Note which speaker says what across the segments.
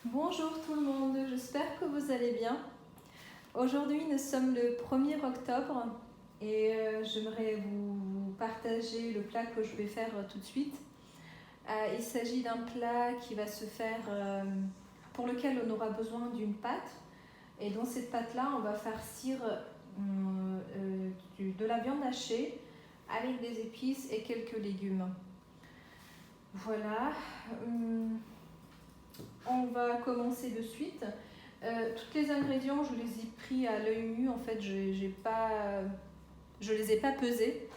Speaker 1: Bonjour tout le monde, j'espère que vous allez bien. Aujourd'hui nous sommes le 1er octobre et j'aimerais vous partager le plat que je vais faire tout de suite. Il s'agit d'un plat qui va se faire, pour lequel on aura besoin d'une pâte. Et dans cette pâte-là, on va farcir de la viande hachée avec des épices et quelques légumes. Voilà. On va commencer de suite. Tous les ingrédients, je les ai pris à l'œil nu. En fait, je les ai pas pesés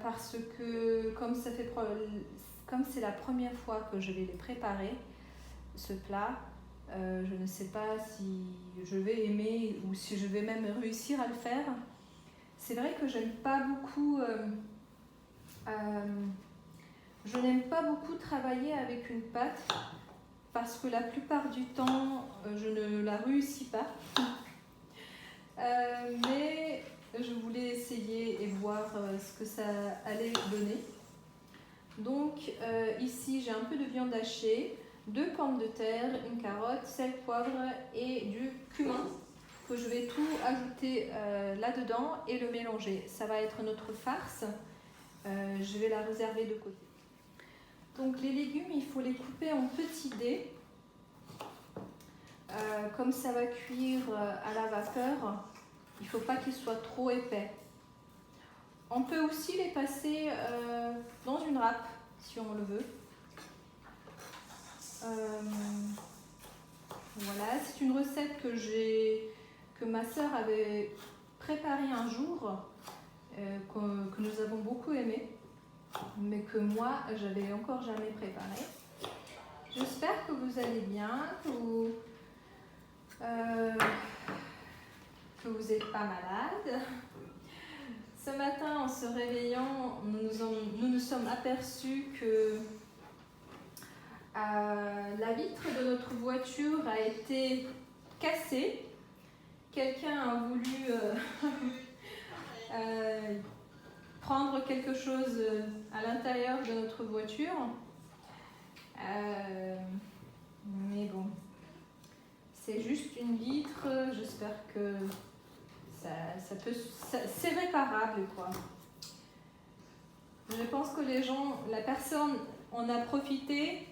Speaker 1: parce que comme c'est la première fois que je vais les préparer, ce plat, je ne sais pas si je vais aimer ou si je vais même réussir à le faire. C'est vrai que j'aime pas beaucoup. Je n'aime pas beaucoup travailler avec une pâte parce que la plupart du temps, je ne la réussis pas. Mais je voulais essayer et voir ce que ça allait donner. Donc ici, j'ai un peu de viande hachée, 2 pommes de terre, une carotte, sel, poivre et du cumin que je vais tout ajouter là-dedans et le mélanger. Ça va être notre farce. Je vais la réserver de côté. Donc les légumes, il faut les couper en petits dés. Comme ça va cuire à la vapeur, il ne faut pas qu'ils soient trop épais. On peut aussi les passer dans une râpe si on le veut. Voilà, c'est une recette que ma sœur avait préparée un jour, que nous avons beaucoup aimé, mais que moi, j'avais encore jamais préparée. J'espère que vous allez bien, que vous n'êtes pas malade. Ce matin, en se réveillant, nous nous sommes aperçus que la vitre de notre voiture a été cassée. Quelqu'un a voulu prendre quelque chose à l'intérieur de notre voiture. Mais bon, c'est juste une vitre. J'espère que c'est réparable, quoi. Je pense que la personne en a profité,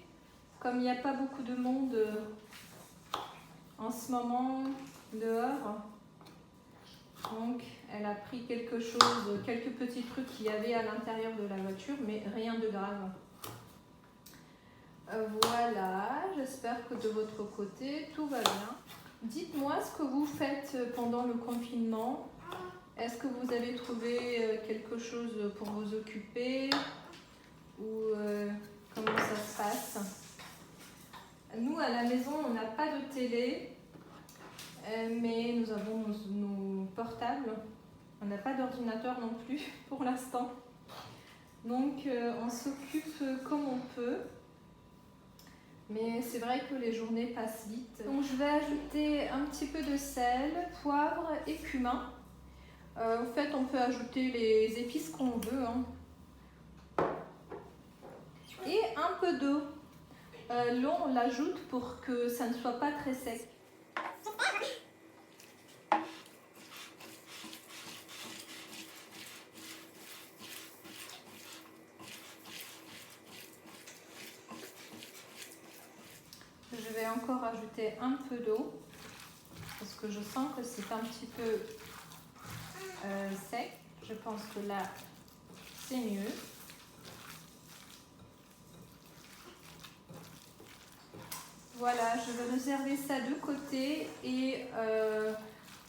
Speaker 1: comme il n'y a pas beaucoup de monde en ce moment dehors. Donc, elle a pris quelques petits trucs qu'il y avait à l'intérieur de la voiture, mais rien de grave. Voilà, j'espère que de votre côté, tout va bien. Dites-moi ce que vous faites pendant le confinement. Est-ce que vous avez trouvé quelque chose pour vous occuper ou comment ça se passe? Nous, à la maison, on n'a pas de télé, mais nous avons nos portables. On n'a pas d'ordinateur non plus pour l'instant. Donc, on s'occupe comme on peut. Mais c'est vrai que les journées passent vite. Donc, je vais ajouter un petit peu de sel, poivre et cumin. En fait, on peut ajouter les épices qu'on veut. Et un peu d'eau. L'eau, on l'ajoute pour que ça ne soit pas très sec. Je vais encore ajouter un peu d'eau parce que je sens que c'est un petit peu sec. Je pense que là, c'est mieux. Voilà, je vais réserver ça de côté et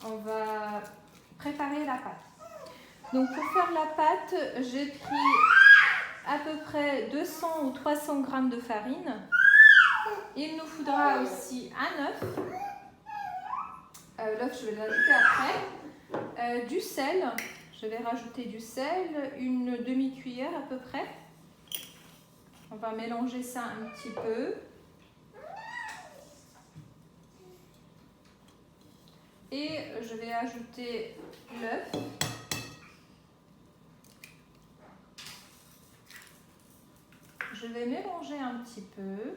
Speaker 1: on va préparer la pâte. Donc pour faire la pâte, j'ai pris à peu près 200 ou 300 g de farine. Il nous faudra aussi un œuf. L'œuf, je vais l'ajouter après. Du sel, je vais rajouter du sel, une demi-cuillère à peu près. On va mélanger ça un petit peu. Et je vais ajouter l'œuf. Je vais mélanger un petit peu.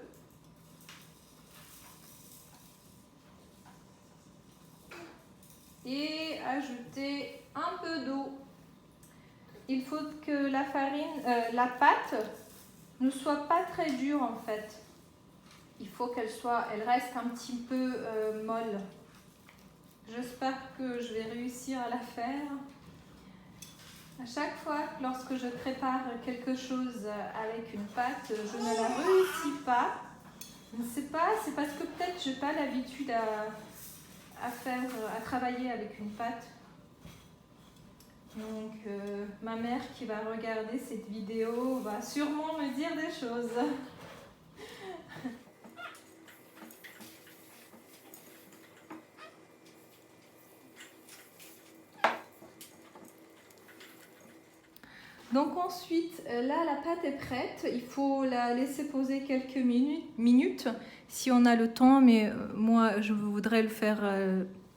Speaker 1: et ajouter un peu d'eau. Il faut que la pâte ne soit pas très dure en fait. Il faut elle reste un petit peu molle. J'espère que je vais réussir à la faire. À chaque fois, lorsque je prépare quelque chose avec une pâte, je ne la réussis pas. Je ne sais pas, c'est parce que peut-être je n'ai pas l'habitude à travailler avec une pâte. Donc, ma mère qui va regarder cette vidéo va sûrement me dire des choses. Donc ensuite, là la pâte est prête, il faut la laisser poser quelques minutes si on a le temps, mais moi je voudrais le faire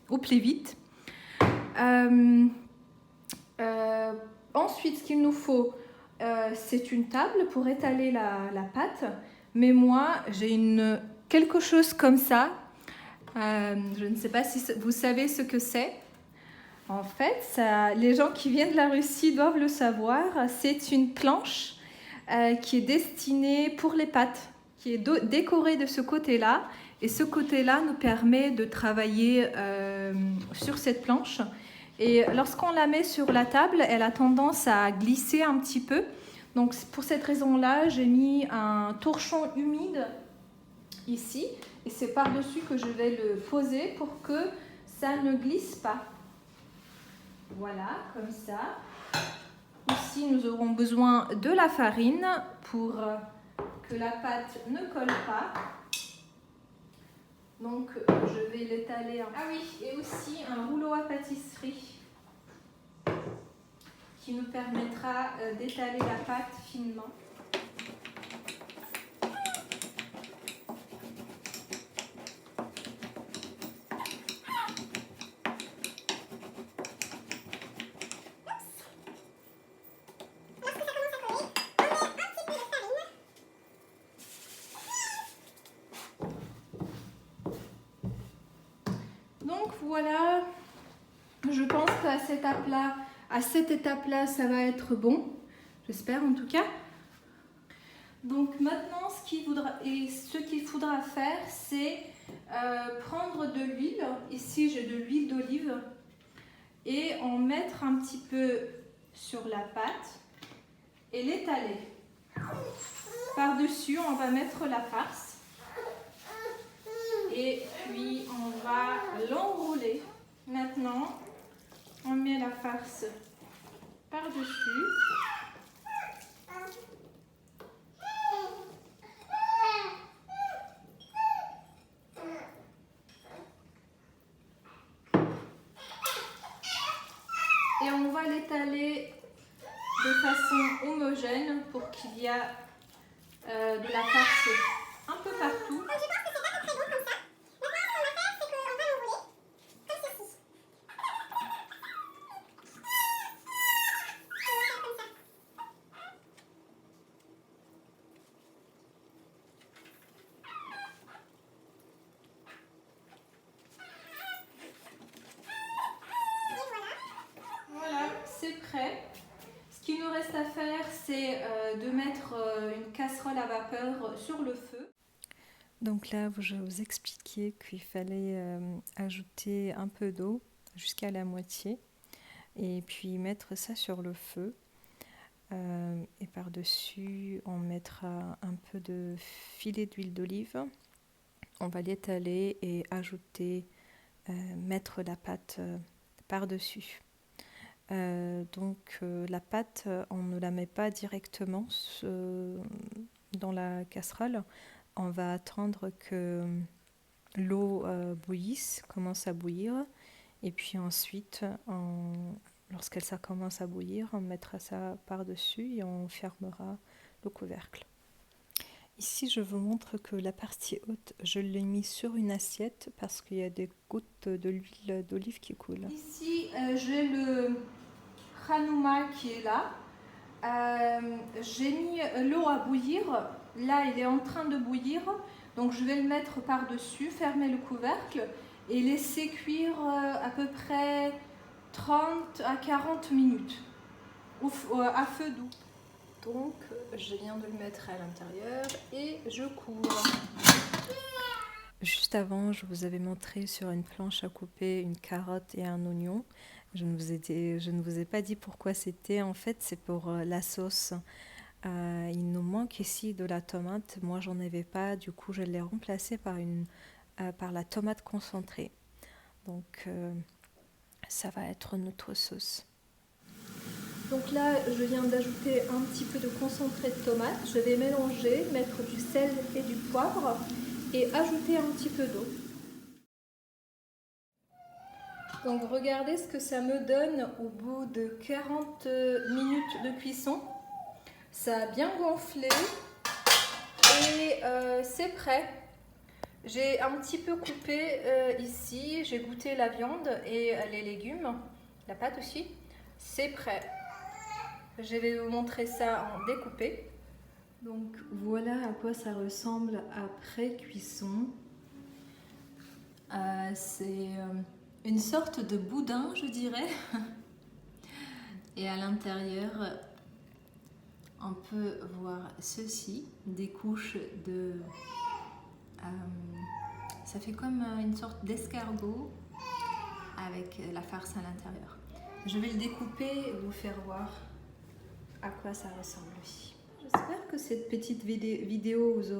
Speaker 1: au plus vite. Ensuite, ce qu'il nous faut, c'est une table pour étaler la pâte, mais moi j'ai quelque chose comme ça, je ne sais pas si vous savez ce que c'est. En fait, les gens qui viennent de la Russie doivent le savoir. C'est une planche qui est destinée pour les pâtes, qui est décorée de ce côté-là. Et ce côté-là nous permet de travailler sur cette planche. Et lorsqu'on la met sur la table, elle a tendance à glisser un petit peu. Donc pour cette raison-là, j'ai mis un torchon humide ici. Et c'est par-dessus que je vais le poser pour que ça ne glisse pas. Voilà, comme ça. Ici, nous aurons besoin de la farine pour que la pâte ne colle pas. Donc, je vais l'étaler. Ah oui, et aussi un rouleau à pâtisserie qui nous permettra d'étaler la pâte finement. Donc voilà, je pense qu'à cette étape-là, ça va être bon. J'espère en tout cas. Donc maintenant, ce qu'il faudra faire, c'est prendre de l'huile. Ici, j'ai de l'huile d'olive. Et en mettre un petit peu sur la pâte et l'étaler. Par-dessus, on va mettre la farce. Et puis, on va l'enrouler. Maintenant, on met la farce par-dessus. Et on va l'étaler de façon homogène pour qu'il y ait de la farce un peu partout. Ce qu'il nous reste à faire, c'est de mettre une casserole à vapeur sur le feu.
Speaker 2: Donc là, je vous expliquais qu'il fallait ajouter un peu d'eau jusqu'à la moitié et puis mettre ça sur le feu. Et par-dessus, on mettra un peu de filet d'huile d'olive. On va l'étaler et mettre la pâte par-dessus. Donc la pâte, on ne la met pas directement dans la casserole. On va attendre que l'eau commence à bouillir. Et puis ensuite, lorsqu'elle commence à bouillir, on mettra ça par-dessus et on fermera le couvercle. Ici, je vous montre que la partie haute, je l'ai mis sur une assiette parce qu'il y a des gouttes de l'huile d'olive qui coulent.
Speaker 1: Ici, j'ai le Hanouma qui est là. J'ai mis l'eau à bouillir. Là, il est en train de bouillir. Donc, je vais le mettre par-dessus, fermer le couvercle. et laisser cuire à peu près 30 à 40 minutes à feu doux. Donc je viens de le mettre à l'intérieur et je couvre.
Speaker 2: Juste avant, je vous avais montré sur une planche à couper une carotte et un oignon. Je ne vous ai pas dit pourquoi c'était. En fait, c'est pour la sauce. Il nous manque ici de la tomate. Moi, j'en avais pas. Du coup, je l'ai remplacée par la tomate concentrée. Donc, ça va être notre sauce.
Speaker 1: Donc là, je viens d'ajouter un petit peu de concentré de tomate. Je vais mélanger, mettre du sel et du poivre et ajouter un petit peu d'eau. Donc regardez ce que ça me donne au bout de 40 minutes de cuisson. Ça a bien gonflé et c'est prêt. J'ai un petit peu coupé ici, j'ai goûté la viande et les légumes, la pâte aussi. C'est prêt. Je vais vous montrer ça en découpé. Donc voilà à quoi ça ressemble après cuisson. C'est une sorte de boudin, je dirais. Et à l'intérieur, on peut voir ceci, des couches de... ça fait comme une sorte d'escargot avec la farce à l'intérieur. Je vais le découper et vous faire voir à quoi ça ressemble aussi. J'espère que cette petite vidéo vous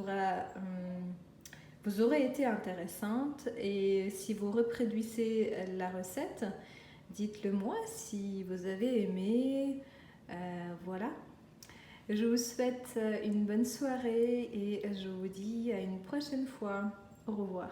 Speaker 1: aura été intéressante et si vous reproduisez la recette, dites-le moi si vous avez aimé. Voilà. Je vous souhaite une bonne soirée et je vous dis à une prochaine fois. Au revoir.